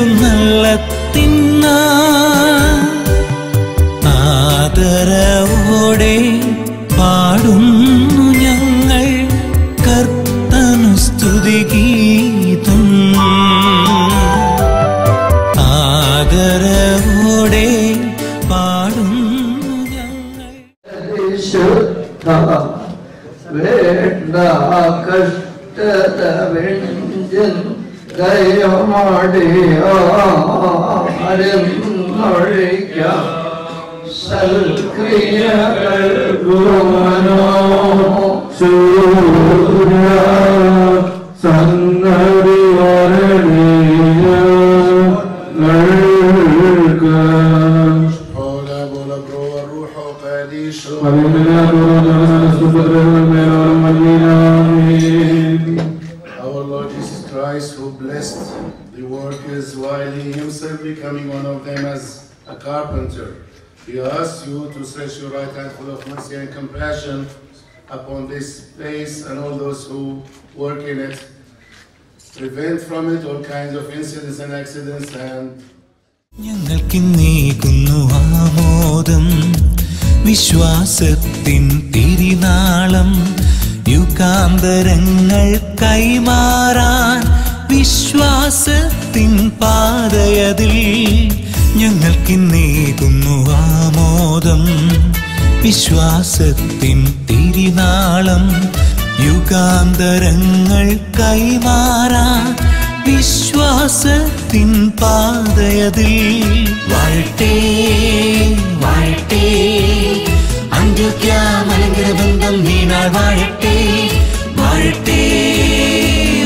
എഴുന്നള്ളത്തിന്ന ആദരവോടെ പാടുന്നു ഞങ്ങൾ കർത്തനു സ്തുതിഗീതം. ആദരവോടെ പാടുന്നു ഞങ്ങൾ. വേണ്ട കഷ്ടത വെഞ്ചൻ ദയമടിയാരെന്നൊഴിക്കാം സൽക്രിയകൾ ഗുണനോ സൂര്യ സംഗതി Our Lord Jesus Christ, who blessed the workers while he himself becoming one of them as a carpenter, we ask you to stretch your right hand full of mercy and compassion upon this place and all those who work in it. Prevent from it all kinds of incidents and accidents and ഞങ്ങൾക്കിന്നേകുന്നു ആമോദം വിശ്വാസത്തിൻ തിരുനാളം യുഗാന്തരങ്ങൾ കൈമാറാൻ വിശ്വാസത്തിൻ പാതയതിൽ ഞങ്ങൾക്കിന്നേകുന്നു ആമോദം വിശ്വാസത്തിൻ തിരുനാളം യുഗാന്തരങ്ങൾ കൈമാറാൻ വിശ്വാസത്തിൻ പാതയതിൽ വാഴട്ടെ വാഴട്ടെ അന്ത്യോക്യമലങ്കര ബന്ധം നീനാൾ വാഴട്ടെ വാഴട്ടെ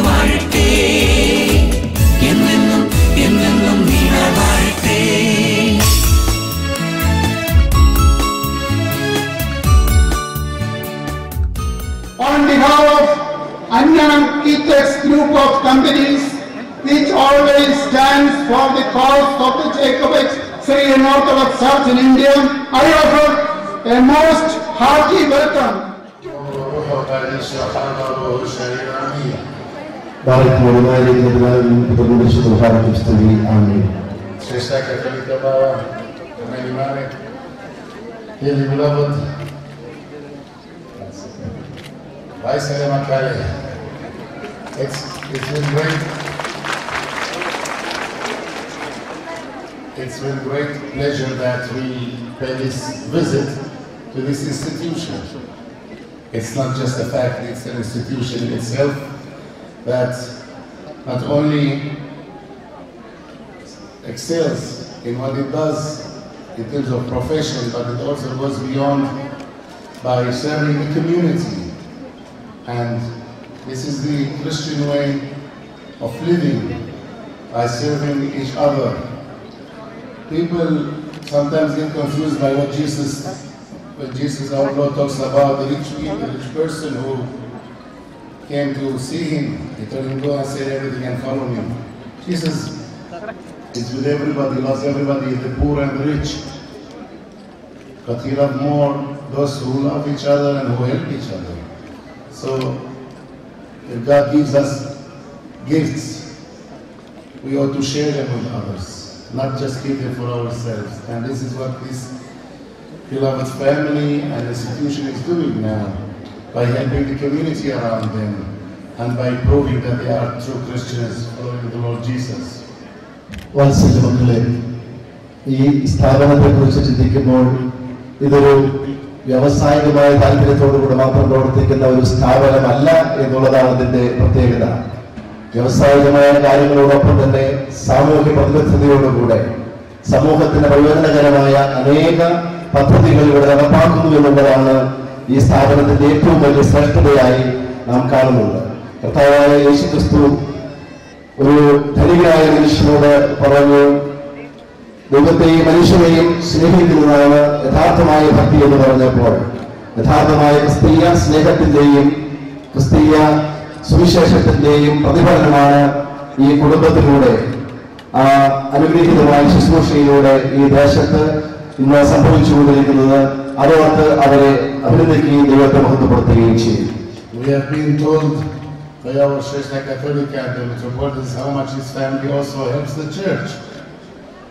വാഴട്ടെ എന്നെന്നും എന്നെന്നും നീനാൾ വാഴട്ടെ. On behalf of Anyanam Ethos group of companies, which always stands for the cause of the Jacobite Syrian Orthodox Church in India, I offer a most hearty welcome. Dearly beloved, it's been great. It's with great pleasure that we pay this visit to this institution. It's not just a fact, it's an institution itself that not only excels in what it does in terms of profession, but it also goes beyond by serving the community. And this is the Christian way of living, by serving each other. People sometimes get confused by when Jesus our Lord talks about the rich person who came to see him. He told him, go and sell everything and follow me. Jesus is with everybody, loves everybody, the poor and the rich. But he loves more those who love each other and who help each other. So, if God gives us gifts, we ought to share them with others, not just keep them for ourselves. And this is what this beloved family and institution is doing now, by helping the community around them and by proving that they are true Christians following the Lord Jesus. വാത്സല്യമക്കളെ, ഈ സ്ഥാപനത്തെക്കുറിച്ച് ചിന്തിക്കുമ്പോൾ ഇതൊരു വ്യാവസായികമായ താല്പര്യത്തോടുകൂടി മാത്രം പ്രവർത്തിക്കുന്ന ഒരു സ്ഥാപനമല്ല എന്നുള്ളതാണ് ഇതിന്റെ പ്രത്യേകത. വ്യാവസായികമായ കാര്യങ്ങളോടൊപ്പം തന്നെ സാമൂഹ്യ പ്രതിബദ്ധതയോടുകൂടെ സമൂഹത്തിന് പ്രയോജനകരമായ അനേക പദ്ധതികൾ ഇവിടെ നടപ്പാക്കുന്നു എന്നുള്ളതാണ് ഈ സ്ഥാപനത്തിന്റെ ഏറ്റവും വലിയ ശ്രേഷ്ഠതയായി നാം കാണുന്നത്. കർത്താവായ യേശുക്രിസ്തു ഒരു ധനികനായ മനുഷ്യനോട് പറഞ്ഞു, ദൈവത്തെയും മനുഷ്യനെയും സ്നേഹിക്കുന്നതാണ് യഥാർത്ഥമായ ഭക്തി എന്ന് പറഞ്ഞപ്പോൾ യഥാർത്ഥമായ ക്രിസ്തീയ സ്നേഹത്തിന്റെയും ക്രിസ്തീയ സുവിശേഷത്തിന്റെയും പ്രതിഫലനമാണ് ഈ കുടുംബത്തിലൂടെ ആ അനുഗ്രഹീതമായ ശുശ്രൂഷയിലൂടെ ഈ ദേശത്ത് ഇന്ന് സംഭവിച്ചുകൊണ്ടിരിക്കുന്നത്. അതോർത്ത് അവരെ അഭിനന്ദിക്കുകയും ദൈവത്തെ മഹത്വപ്പെടുത്തുകയും ചെയ്യും. We have been told our Shrestha Catholic and the Metropolitan, how much his family also helps the church.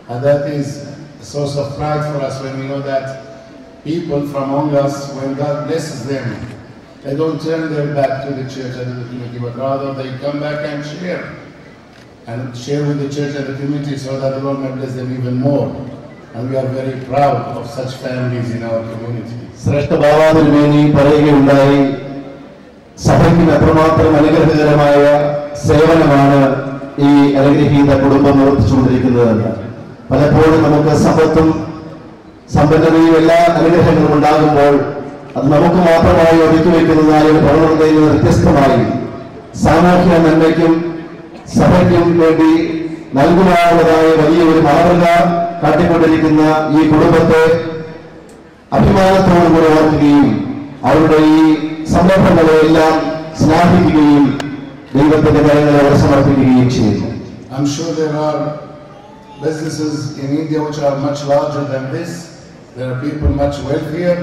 And that is a source of pride for us when we know that people from among us, when God blesses them, they don't turn their back to the church and the community, but rather they come back and share with the church and the community so that the Lord may bless them even more. And we are very proud of such families in our community. ശ്രേഷ്ഠ ബാബാതിരുമേനി പറയുകയുണ്ടായി, സഭയ്ക്ക് അത്രമാത്രം അനുഗ്രഹകരമായ സേവനമാണ് ഈ അനുഗ്രഹീത കുടുംബം നിർവഹിച്ചുകൊണ്ടിരിക്കുന്നതെന്ന്. പലപ്പോഴും നമുക്ക് സമ്പത്തും സമ്പന്നതയും എല്ലാ അനുഗ്രഹങ്ങളും ഉണ്ടാകുമ്പോൾ അത് നമുക്ക് മാത്രമായി ഒതുക്കി വയ്ക്കുന്നതായ ഒരു പ്രവണതയിൽ നിന്ന് വ്യത്യസ്തമായി സാമൂഹ്യ നന്മയ്ക്കും സഭയ്ക്കും വേണ്ടി നൽകുവാനുള്ളതായ വലിയൊരു മാതൃക കാട്ടിക്കൊണ്ടിരിക്കുന്ന ഈ കുടുംബത്തെ അഭിമാനത്തോടുകൂടി ഓർക്കുകയും അവരുടെ ഈ സംരംഭങ്ങളെ എല്ലാം ശ്ലാഘിക്കുകയും ദൈവത്തിന്റെ കരങ്ങളെ അവർ സമർപ്പിക്കുകയും ചെയ്യുന്നു. I'm sure there are businesses in India which are much larger than this. There are people much wealthier,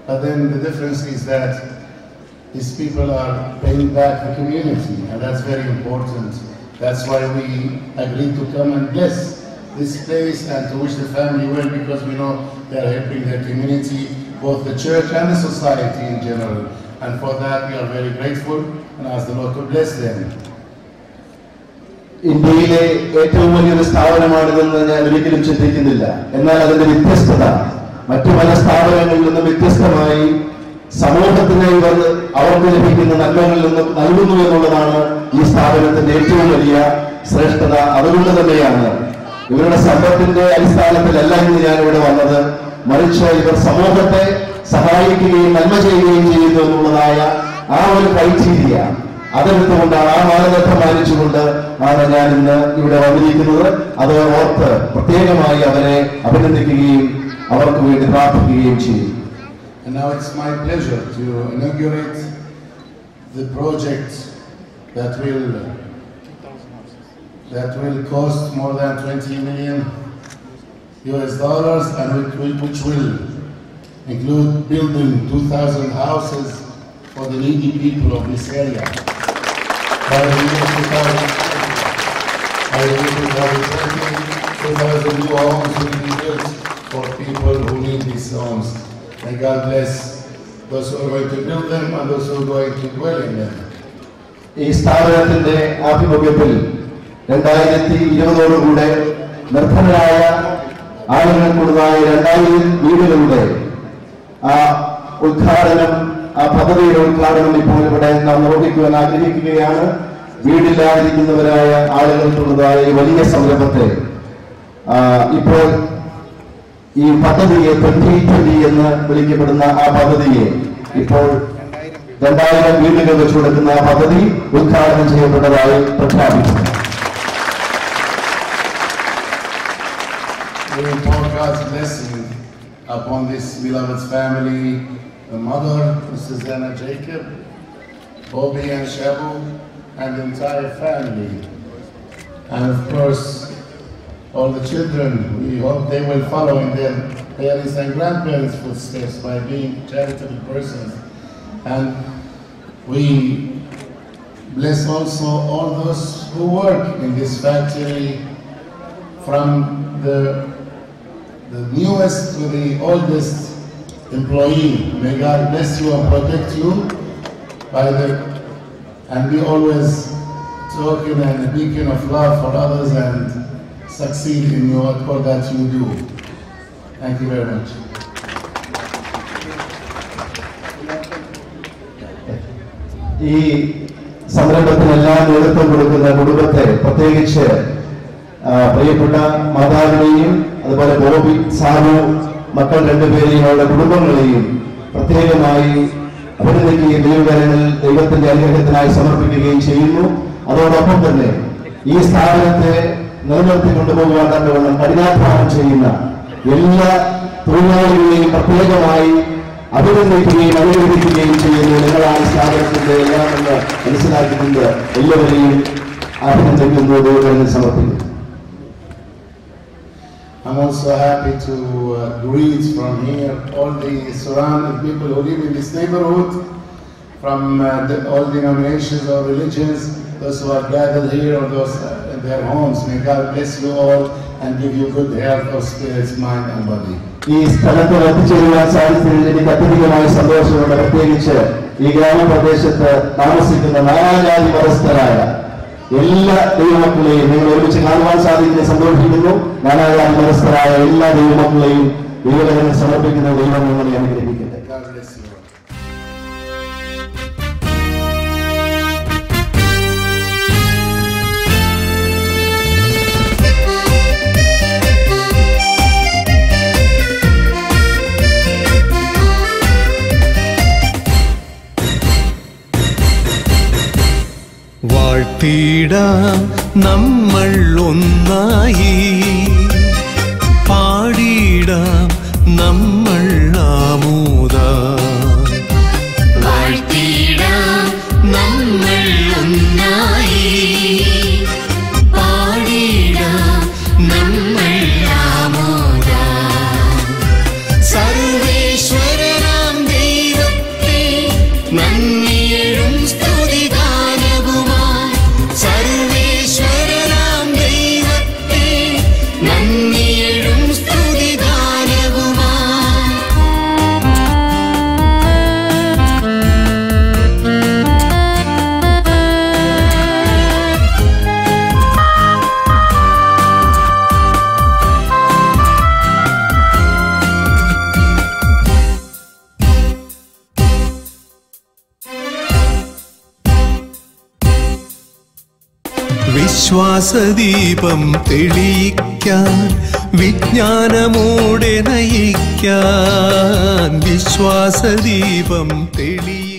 but then the difference is that these people are paying back the community, and that's very important. That's why we agreed to come and bless this place and to wish the family well, because we know they are helping their community, both the church and the society in general. And for that we are very grateful and ask the Lord to bless them. ഇന്ത്യയിലെ ഏറ്റവും വലിയൊരു സ്ഥാപനമാണിതെന്ന് ഞാൻ ഒരിക്കലും ചിന്തിക്കുന്നില്ല. എന്നാൽ അതിന്റെ വ്യത്യസ്തത മറ്റു പല സ്ഥാപനങ്ങളിൽ നിന്നും വ്യത്യസ്തമായി സമൂഹത്തിന് ഇവർ അവർക്ക് ലഭിക്കുന്ന നന്മകളിൽ നിന്നും നൽകുന്നു എന്നുള്ളതാണ് ഈ സ്ഥാപനത്തിന്റെ ഏറ്റവും വലിയ ശ്രേഷ്ഠത. അതുകൊണ്ട് തന്നെയാണ് ഇവരുടെ സമ്പത്തിന്റെ അടിസ്ഥാനത്തിലല്ല ഇന്ന് ഞാൻ ഇവിടെ വന്നത്, മറിച്ച് ഇവർ സമൂഹത്തെ സഹായിക്കുകയും നന്മ ചെയ്യുകയും ചെയ്യുന്നു എന്നുള്ളതായ ആ ഒരു ക്രൈറ്റീരിയ അതെടുത്തുകൊണ്ടാണ്, ആ മാനദണ്ഡം പാലിച്ചുകൊണ്ട് ആണ് ഞാൻ ഇന്ന് ഇവിടെ വന്നിരിക്കുന്നത്. അത് ഓർത്ത് പ്രത്യേകമായി അവരെ അഭിനന്ദിക്കുകയും അവർക്ക് വേണ്ടി പ്രാർത്ഥിക്കുകയും ചെയ്യും. And now it's my pleasure to inaugurate the project that will cost more than $20 million and which will include building 2,000 houses for the needy people of this area. By the year 2020, 2,000 new homes will be built for people who need these homes. May God bless those who are going to build them and those who are going to dwell in them. ഈ സ്ഥാപനത്തിന്റെ ആഭിമുഖ്യത്തിൽ 2020 നിർധനരായ ആളുകൾക്കുള്ളതായ 2000 വീടുകളുടെ ആ ഉദ്ഘാടനം, ആ പദ്ധതിയുടെ ഉദ്ഘാടനം ഇപ്പോൾ ഇവിടെ നാം നിർവഹിക്കുവാൻ ആഗ്രഹിക്കുകയാണ്. വീടില്ലാതിരിക്കുന്നവരായ ആളുകൾക്കുള്ളതായ ഈ വലിയ സംരംഭത്തെ ഇപ്പോൾ ഈ പദ്ധതിയെ 2020 എന്ന് വിളിക്കപ്പെടുന്ന ആ പദ്ധതിയെ ഇപ്പോൾ 2000 വീടുകൾ വെച്ചു കൊടുക്കുന്ന ആ പദ്ധതി ഉദ്ഘാടനം ചെയ്യപ്പെട്ടതായി പ്രഖ്യാപിക്കുന്നു. We pour God's blessing upon this beloved family, the mother, Mrs. Anna Jacob, Bobby and Shabu, and the entire family. And of course, all the children, we hope they will follow in their parents' and grandparents' footsteps by being charitable persons. And we bless also all those who work in this factory, from the newest to the oldest employee. May God bless you and protect you and be always token and a beacon of love for others and succeed in what that you do. Thank you very much. ഈ സംരംഭത്തിനെല്ലാം നേതൃത്വം കൊടുക്കുന്ന കുടുംബത്തെ, പ്രത്യേകിച്ച് പ്രിയപ്പെട്ട മാതാവിനെയും അതുപോലെ ബോബി, സാബു, മക്കൾ രണ്ടുപേരെയും അവരുടെ കുടുംബങ്ങളെയും പ്രത്യേകമായി അഭിനന്ദിക്കുകയും ദൈവകരങ്ങളിൽ ദൈവത്തിന്റെ അനുഗ്രഹത്തിനായി സമർപ്പിക്കുകയും ചെയ്യുന്നു. അതോടൊപ്പം തന്നെ ഈ സ്ഥാപനത്തെ നിലനിർത്തി കൊണ്ടുപോകുവാൻ തക്കവണ്ണം കഠിനാധ്വാനം ചെയ്യുന്ന എല്ലാ തൊഴിലാളികളെയും പ്രത്യേകമായി അഭിനന്ദിക്കുകയും അനുഗ്രഹിക്കുകയും ചെയ്യുന്നു. നിങ്ങളാണ് സ്ഥാപനത്തിന്റെ എല്ലാമെന്ന് മനസ്സിലാക്കിക്കൊണ്ട് എല്ലാവരെയും അഭിനന്ദിക്കുന്നു, ദൈവകരങ്ങളിൽ സമർപ്പിക്കുന്നു. I'm also happy to greet from here all the surrounding people who live in this neighborhood, from all denominations or religions, those who are gathered here or those in their homes. May God bless you all and give you good health of spirits, mind and body. ഈ സ്ഥലത്ത് എത്തിച്ചേരുവാൻ സാധിച്ചതിൽ എനിക്ക് അത്യധികമായ സന്തോഷമുണ്ട്. പ്രത്യേകിച്ച് ഈ ഗ്രാമപ്രദേശത്ത് താമസിക്കുന്ന നാനാജാതി മതസ്ഥരായ എല്ലാ ദൈവമക്കളെയും നിങ്ങൾ ഒരുമിച്ച് കാണുവാൻ സാധിക്കുന്ന സന്തോഷിക്കുന്നു. നാനാജാതി മതസ്ഥരായ എല്ലാ ദൈവമക്കളെയും ദൈവകരങ്ങൾ സമർപ്പിക്കുന്ന ദൈവം നിങ്ങളെ അനുഗ്രഹിക്കട്ടെ. വാഴ്ത്തിടാം നമ്മൾ ഒന്നായി, പാടിടാം നമ്മൾ ആമോദാം. വാഴ്ത്തിടാം നമ്മൾ ഒന്നായി, പാടിടാം നമ്മൾ ആമോദാം. സർവേശ്വരനാം ദൈവത്തെ നന്ദിയും സ്തുതിഗാനവുമായി, സർവേശ്വരനാം ദൈവത്തെ നന്ദിയും സ്തുതിഗാനവുമായി. വിശ്വാസദീപം തെളിയിക്കാൻ, വിജ്ഞാനമോടെ നയിക്കാൻ, വിശ്വാസദീപം തെളിയിക്കാൻ.